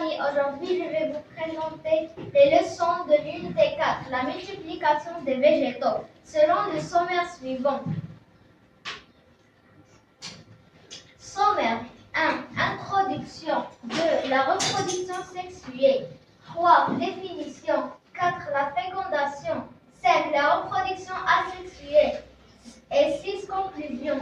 amis, aujourd'hui je vais vous présenter les leçons de l'unité 4, la multiplication des végétaux, selon le sommaire suivant. Sommaire 1. Introduction. 2. La reproduction sexuée. 3. Définition. 4. La fécondation. 5. La reproduction asexuée. Et 6. Conclusion.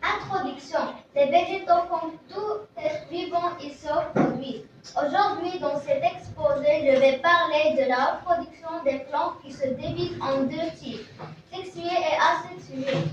Introduction. Les végétaux, comme tout être vivant, ils se reproduisent. Aujourd'hui, dans cet exposé, je vais parler de la reproduction des plantes qui se divisent en deux types, sexuées et asexuées.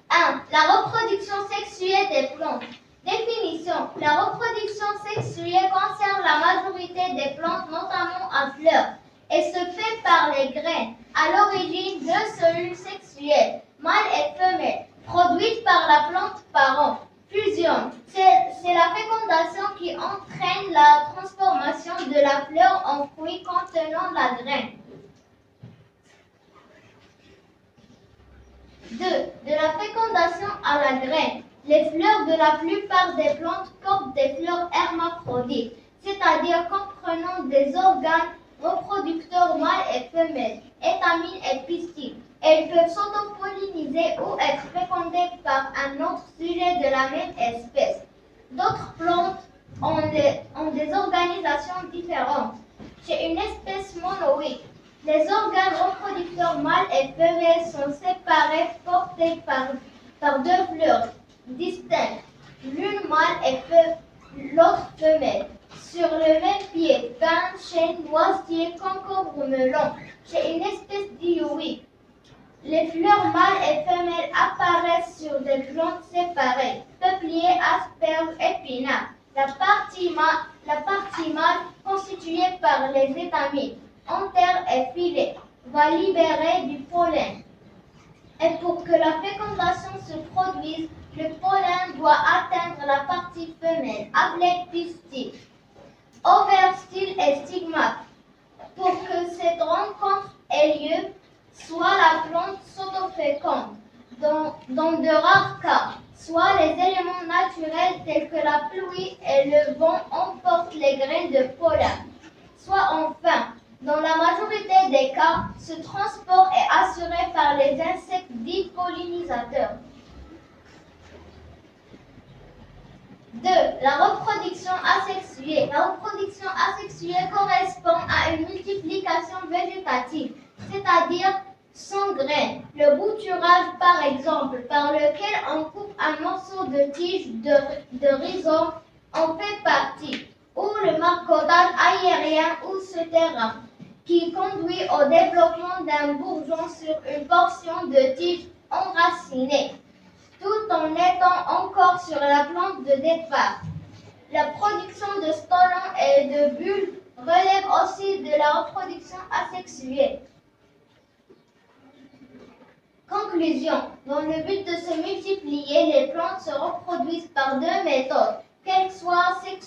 1. La reproduction sexuée des plantes. Définition. La reproduction sexuée concerne la majorité des plantes, notamment à fleurs, et se fait par les graines. À l'origine, deux cellules sexuelles, mâle et femelle, produites par la plante parent. Fusion. C'est la fécondation qui entraîne la transformation de la fleur en fruit contenant la graine. 2. De la fécondation à la graine. Les fleurs de la plupart des plantes portent des fleurs hermaphrodites, c'est-à-dire comprenant des organes reproducteurs mâles et femelles, étamines et pistils. Elles peuvent s'autopolliniser ou être fécondées par un autre sujet de la même espèce. D'autres plantes ont des organisations différentes. Chez une espèce monoïque, les organes reproducteurs mâles et femelles sont séparés, portés par deux fleurs distinctes, l'une mâle et l'autre femelle, sur le même pied, pin, chêne, noisetier, concombre, melon. Chez une espèce dioïque, les fleurs mâles et femelles apparaissent sur des plantes séparées, peupliers, asperges, épinards. La partie mâle, constituée par les étamines, antères et filets, va libérer du pollen. Et pour que la fécondation se produise, le pollen doit atteindre la partie femelle, appelée pistil, ovaire, style et stigmate. Pour que cette rencontre ait lieu, soit la plante s'autoféconde, dans de rares cas, soit les éléments naturels tels que la pluie et le vent emportent les graines de pollen, soit enfin, dans la majorité des cas, ce transport est assuré par les insectes dits pollinisateurs. 2. La reproduction asexuée. La reproduction asexuée correspond à une multiplication végétative, c'est-à-dire sans graines. Le bouturage, par exemple, par lequel on coupe un morceau de tige de rhizome, en fait partie, ou le marcodage aérien ou souterrain, qui conduit au développement d'un bourgeon sur une portion de tige enracinée, tout en étant encore sur la plante de départ. La production de stolons et de bulbes relève aussi de la reproduction asexuée. Conclusion. Dans le but de se multiplier, les plantes se reproduisent par deux méthodes, qu'elles soient sexuelles